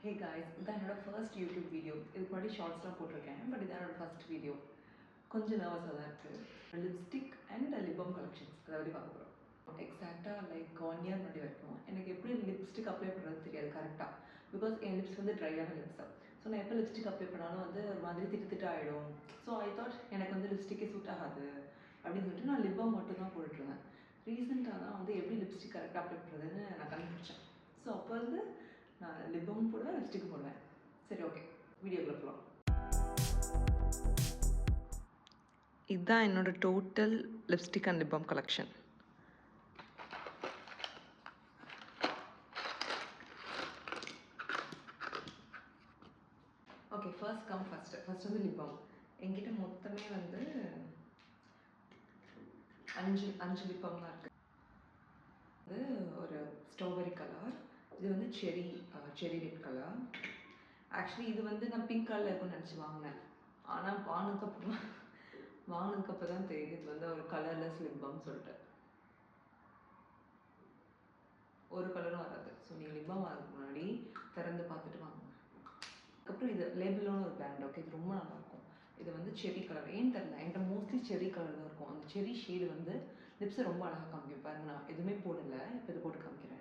Hey guys, இதான் என்னோட first YouTube video. இதுக்கு முன்னாடி ஷார்ட்ஸ்லாம் போட்டிருக்கேன், பட் இதான் என்னோட ஃபர்ஸ்ட் வீடியோ. கொஞ்சம் நர்வஸாக தான் இருக்குது. Lipstick and lip balm collections அதை பற்றி பார்க்க போகிறோம். எக்ஸாக்டாக லைக் 1 இயர் முன்னாடி வரைக்கும் எனக்கு எப்படி லிப்ஸ்டிக் அப்ளை பண்ணுறது தெரியாது கரெக்டாக. பிகாஸ் என் லிப்ஸ் வந்து ட்ரையான லிப்ஸ் தான். ஸோ நான் எப்போ லிப்ஸ்டிக் அப்ளை பண்ணாலும் வந்து ஒரு மாதிரி திட்டு ஆகிடும். ஸோ ஐ தாட் எனக்கு வந்து லிப்ஸ்டிக்கே சூட் ஆகாது அப்படின்னு சொல்லிட்டு நான் லிப் பாம் மட்டும் தான் போட்டுருந்தேன். ரீசெண்டாக தான் வந்து எப்படி லிப்ஸ்டிக் கரெக்டாக அப்ளை பண்ணுறதுன்னு நான் கண்டுபிடிச்சேன். ஸோ அப்போ வந்து நான் லிப் பாம் போடுவேன், லிப்ஸ்டிக் போடுவேன். சரி, ஓகே, வீடியோக்குள்ள போகலாம். இதுதான் என்னோட total lipstick and lip balm collection. Okay, first வந்து லிப் பாம். என்கிட்ட மொத்தமே வந்து அஞ்சு லிப் பாம் தான் இருக்குது. இது ஒரு ஸ்ட்ராபெரி கலர், இது வந்து செரி ரெட் கலர். ஆக்சுவலி இது வந்து நான் பிங்க் கலரில் இருக்குன்னு நினச்சி வாங்கினேன். ஆனால் வாங்கினதுக்கப்புறம் தான் தெரியுது இது வந்து ஒரு கலர்லெஸ் லிப் பாம் சொல்லிட்டு. ஒரு கலரும் வராது. ஸோ நீங்கள் லிப் பாம் வரதுக்கு முன்னாடி திறந்து பார்த்துட்டு வாங்குங்க. அதுக்கப்புறம் இது லேபிளோன்னு ஒரு பிராண்ட். ஓகே, இது ரொம்ப நல்லாயிருக்கும். இது வந்து செரி கலர். ஏன்னு தெரியல, என்கிட்ட மோஸ்ட்லி செரி கலர் தான் இருக்கும். அந்த செரி ஷேடு வந்து லிப்ஸை ரொம்ப அழகாக காமிக்கும். பாருங்க, நான் எதுவுமே போடலை, இப்போ இதை போட்டு காமிக்கிறேன்.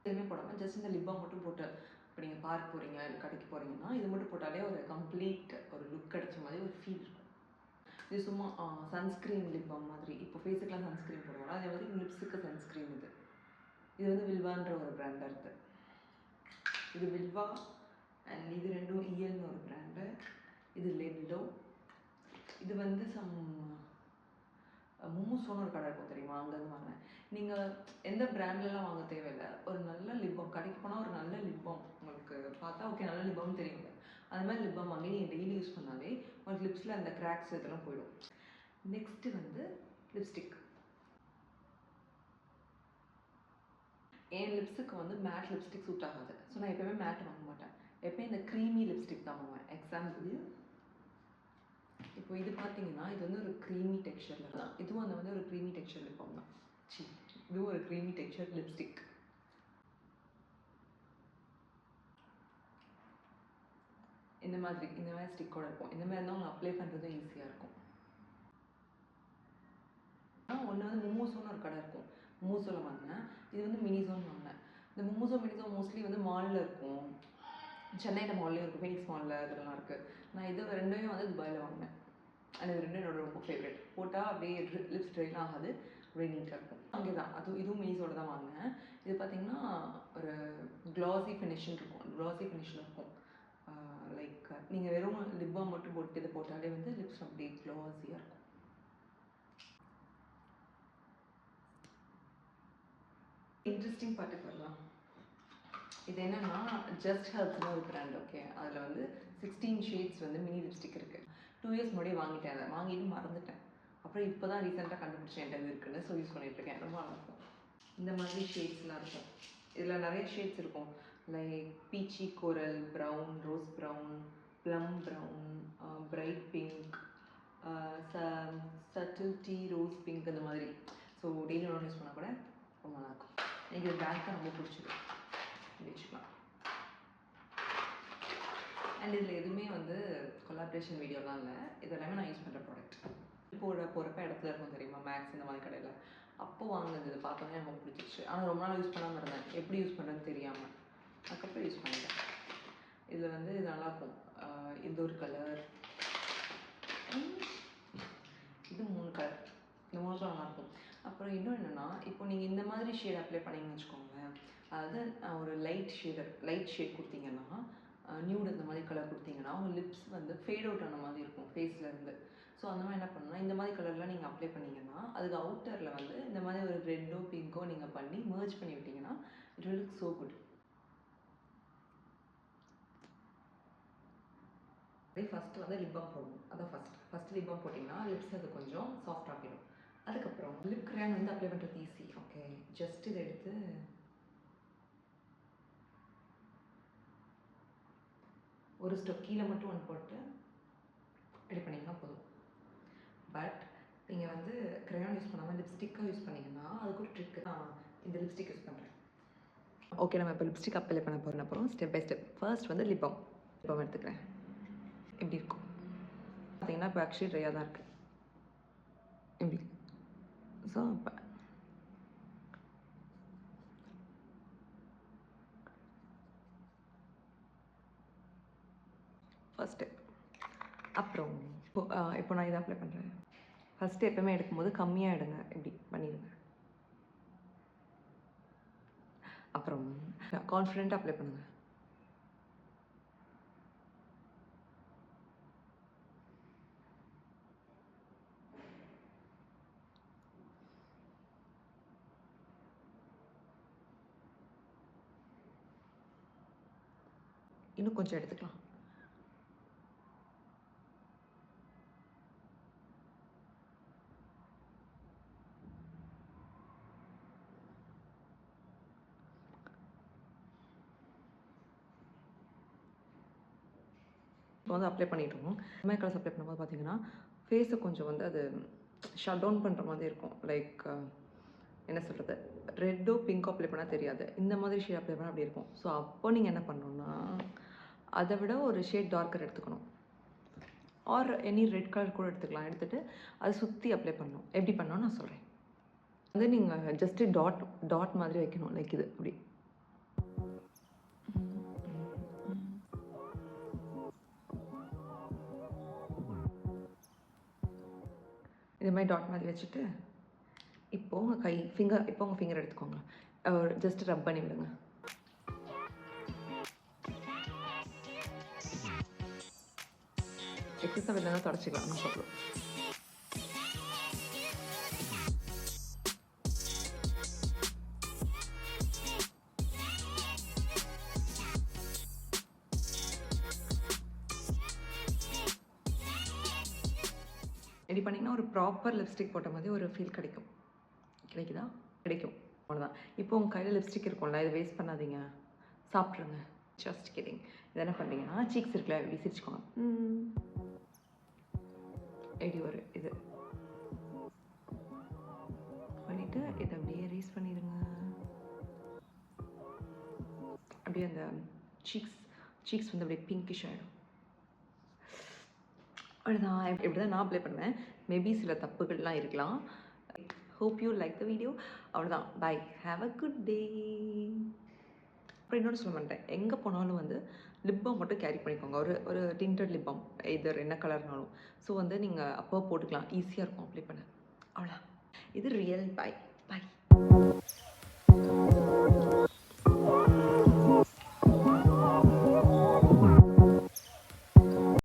எதுவுமே போடாமல் ஜஸ்ட் இந்த லிப் பாம் மட்டும் போட்டு இப்போ நீங்கள் பார்க் போகிறீங்க, இல்லை கடைக்கு போகிறீங்கன்னா இது மட்டும் போட்டாலே ஒரு கம்ப்ளீட் ஒரு லுக் கிடைச்ச மாதிரி ஒரு ஃபீல் இருக்கும். இது சும்மா சன்ஸ்க்ரீன் லிப் பாம் மாதிரி. இப்போ ஃபேஸுக்கெலாம் சன்ஸ்க்ரீன் போடுவாங்க, அதே மாதிரி லிப்ஸுக்கு சன்ஸ்க்ரீன். இது வந்து வில்வான்ற ஒரு பிராண்டாக இருக்குது. இது வில்வா அண்ட் இது ரெண்டும் இஎல்னு ஒரு பிராண்டு. இது லேபிளோ. இது வந்து மும்முசோன்னு ஒரு கடை இருக்கும் தெரியுமா, அங்கேருந்து வாங்கினேன். நீங்கள் எந்த பிராண்ட்லலாம் வாங்க தேவையில்லை. ஒரு நல்ல லிப் பாம் கடைக்கு போனால் ஒரு நல்ல லிப் பாம் உங்களுக்கு பார்த்தா ஓகே நல்ல லிப் பாம் தெரியுங்க. அது மாதிரி லிப் பாம் வாங்கி நீங்கள் டெய்லி யூஸ் பண்ணாலே உங்களுக்கு லிப்ஸில் அந்த கிராக்ஸ் இதெல்லாம் போயிடும். நெக்ஸ்ட்டு வந்து லிப்ஸ்டிக். என் லிப்ஸுக்கு வந்து மேட் லிப்ஸ்டிக் சூட் ஆகாது. ஸோ நான் எப்போயுமே மேட் வாங்க மாட்டேன். எப்போயும் இந்த க்ரீமி லிப்ஸ்டிக் தான் வாங்குவேன். எக்ஸாம்பிள் இப்போ இது பார்த்தீங்கன்னா இது வந்து ஒரு க்ரீமி டெக்ஸ்சரில் தான். இதுவும் அந்த வந்து ஒரு க்ரீமி டெக்ஸ்சர் லிப் பாம் தான். இதுவும் ஒரு க்ரீமி டெக்ஸ்சர் லிப்ஸ்டிக். இந்த மாதிரி ஸ்டிக்கோட இருக்கும். இந்த மாதிரி தான் உங்களுக்கு அப்ளை பண்ணுறதும் ஈஸியாக இருக்கும். ஒன்று வந்து மும்மூசோன்னு ஒரு கடை இருக்கும், மும்மூசோவில் வாங்கினேன். இது வந்து மினிசோன்னு வாங்கினேன். இந்த மினிசோ மோஸ்ட்லி வந்து மாலில் இருக்கும். சென்னையில் மால்லேயும் இருக்குது, ஃபீனிக்ஸ் மாலில் இதெல்லாம் இருக்குது. நான் இது ரெண்டையும் வந்து துபாயில் வாங்கினேன். அது ரெண்டும் என்னோட ரொம்ப ஃபேவரட். போட்டால் அப்படியே லிப்ஸ் ட்ரைன் ஆகாது, அப்படியே நீட்டாக இருக்கும். அங்கே தான் இதுவும் மினிசோட தான் வாங்கினேன். இது பார்த்திங்கன்னா ஒரு க்ளாஸி ஃபினிஷில் இருக்கும். லைக் நீங்கள் வெறும் லிப் பாம் மட்டும் போட்டு இதை போட்டாலே வந்து லிப்ஸ் அப்படியே க்ளாஸியாக இருக்கும். இன்ட்ரெஸ்டிங் பார்ட்டுக்கு வரலாம். இது என்னென்னா ஜஸ்ட் ஹெர்ப்ஸ்னு ஒரு பிராண்ட். ஓகே, அதில் வந்து 16 ஷேட்ஸ் வந்து மினி லிப்ஸ்டிக் இருக்குது. 2 இயர்ஸ் முன்னாடியே வாங்கிட்டேன். அதை வாங்கிட்டு மறந்துட்டேன். அப்புறம் இப்போ தான் ரீசெண்டாக கண்டுபிடிச்சேன் என்கிட்ட இருக்குன்னு. ஸோ யூஸ் பண்ணிகிட்ருக்கேன். ரொம்ப நல்லாயிருக்கும். இந்த மாதிரி ஷேட்ஸ்லாம் இருக்கும். இதில் நிறைய ஷேட்ஸ் இருக்கும். Like peachy coral, brown, rose brown, plum brown, bright pink, subtle tea rose pink, அந்த மாதிரி. ஸோ டெய்லி ஒன்று யூஸ் பண்ணால் கூட ரொம்ப நல்லாயிருக்கும். எனக்கு இது பேக் தான் ரொம்ப பிடிச்சிது, வச்சுக்கலாம். அண்ட் இதில் எதுவுமே வந்து கொலாபரேஷன் வீடியோலாம் இல்லை. இது எல்லாமே நான் யூஸ் பண்ணுற ப்ராடக்ட். போகிறப்ப இடத்துல இருக்கும் தெரியுமா, மேக்ஸ் இந்த மாதிரி கடையில். அப்போது வாங்கினது இது பார்த்தோன்னே எனக்கு ரொம்ப பிடிச்சிருச்சு. ஆனால் ரொம்ப நாள் யூஸ் பண்ணாமல் இருந்தேன், எப்படி யூஸ் பண்ணுறதுன்னு தெரியாமல். அதுக்கப்புறம் யூஸ் பண்ணிட்டேன். இதில் வந்து இது நல்லாயிருக்கும். இது ஒரு கலர், இது 3 கலர். இந்த 3 கலர் நல்லாயிருக்கும். அப்புறம் இன்னும் என்னென்னா, இப்போ நீங்கள் இந்த மாதிரி ஷேட் அப்ளை பண்ணிங்கன்னு வச்சுக்கோங்களேன். அதாவது ஒரு லைட் ஷேட் கொடுத்தீங்கன்னா, நியூட் இந்த மாதிரி கலர் கொடுத்தீங்கன்னா உங்கள் லிப்ஸ் வந்து ஃபேட் அவுட் ஆன மாதிரி இருக்கும் ஃபேஸ்லேருந்து. ஸோ அந்த மாதிரி என்ன பண்ணணும்னா, இந்த மாதிரி கலர்லாம் நீங்கள் அப்ளை பண்ணிங்கன்னா அதுக்கு அவுட்டரில் வந்து இந்த மாதிரி ஒரு ரெட்டோ பிங்கோ நீங்கள் பண்ணி மர்ஜ் பண்ணி விட்டிங்கன்னா it will look so good. First வந்து லிப் பாம் போடணும். அதான் ஃபஸ்ட்டு லிப் பாம் போட்டிங்கன்னா லிப்ஸ் அது கொஞ்சம் சாஃப்ட் ஆகிடும். அதுக்கப்புறம் லிப் கிரையான் வந்து அப்ளை பண்ணுறது ஈஸி. ஓகே, ஜஸ்ட் இதை எடுத்து ஒரு ஸ்டெப் கீழே மட்டும் ஒன்று போட்டு ரெடி பண்ணிங்கன்னா போதும். பட் நீங்கள் வந்து கிரையான் யூஸ் பண்ணாமல் லிப்ஸ்டிக்காக யூஸ் பண்ணிங்கன்னா அதுக்கு ஒரு ட்ரிக்கு. நான் இந்த லிப்ஸ்டிக் யூஸ் பண்ணுறேன். ஓகே, நம்ம இப்போ லிப்ஸ்டிக் அப்ளை பண்ண போகிறோம் ஸ்டெப் பை ஸ்டெப். ஃபர்ஸ்ட் வந்து லிப்பம் எடுத்துக்கிறேன். எப்படி இருக்கும் பார்த்தீங்கன்னா, இப்போ ஆக்சுவலி ட்ரையாக தான் இருக்குது. இப்படி ஸோ இப்போ ஃபர்ஸ்ட் ஸ்டெப். அப்புறம் இப்போ நான் இதை அப்ளை பண்ணுறேன். ஃபஸ்ட்டு எப்போவுமே எடுக்கும்போது கம்மியாக எடுங்க, இப்படி பண்ணிடுங்க. அப்புறம் கான்ஃபிடென்ட்டாக அப்ளை பண்ணுங்கள். இன்னும் கொஞ்சம் எடுத்துக்கலாம். இப்போ வந்து அப்ளை பண்ணிட்டோம். கலர்ஸ் அப்ளை பண்ணும்போது பார்த்தீங்கன்னா, ஃபேஸை கொஞ்சம் வந்து அது ஷட் டவுன் பண்ணுற மாதிரி இருக்கும். லைக் என்ன சொல்கிறது, ரெட்டோ பிங்கோ அப்ளை பண்ணால் தெரியாது. இந்த மாதிரி ஷேட் அப்ளை பண்ணால் அப்படி இருக்கும். ஸோ அப்போ நீங்கள் என்ன பண்ணணுன்னா, அதை விட ஒரு ஷேட் டார்க்கர் எடுத்துக்கணும். ஆர் எனி ரெட் கலர் கூட எடுத்துக்கலாம். எடுத்துகிட்டு அதை சுற்றி அப்ளை பண்ணணும். எப்படி பண்ணணும்னு நான் சொல்கிறேன். வந்து நீங்கள் ஜஸ்ட்டு டாட் மாதிரி வைக்கணும். லைக் இது அப்படி. இது மாதிரி டாட் மாதிரி வச்சுட்டு இப்போது உங்கள் உங்கள் ஃபிங்கர் எடுத்துக்கோங்க. ஜஸ்ட் ரப் பண்ணி விடுங்க. எக்ஸஸாக வெளில தொடச்சிக்கலாம், நோ ப்ராப்ளம். ரெடி பண்ணிங்கன்னா ஒரு ப்ராப்பர் லிப்ஸ்டிக் போட்ட மாதிரி ஒரு ஃபீல் கிடைக்குதா? கிடைக்கும், அவ்வளோதான். இப்போ உங்கள் கையில் லிப்ஸ்டிக் இருக்கும்ல, இதை வேஸ்ட் பண்ணாதீங்க, சாப்பிட்ருங்க. Just kidding. இது என்ன பண்ணுறீங்கன்னா, சீக்ஸ் இருக்குல்ல, இப்படி சிரிச்சுக்கோங்க. இப்படி ஒரு இது பண்ணிவிட்டு இதை அப்படியே ரீஸ் பண்ணிடுங்க. அப்படியே அந்த சீக்ஸ் வந்து அப்படியே பிங்கிஷ் ஆகிடும். அவ்வளோதான். இப்படி தான் நான் அப்ளை பண்ணுவேன். மேபி சில தப்புகள்லாம் இருக்கலாம். Hope you like the video. அவ்வளோதான். Bye. Have a good day. அப்புறம் இன்னொன்று சொல்ல மாட்டேன், எங்கே போனாலும் வந்து லிப் பாம் மட்டும் கேரி பண்ணிக்கோங்க. ஒரு டிண்டட் லிப் பாம், எதர் என்ன கலர்னாலும். ஸோ வந்து நீங்கள் அப்போ போட்டுக்கலாம், ஈஸியாக இருக்கும் அப்ளை பண்ண. அவ்வளோ. இது ரியல். பை.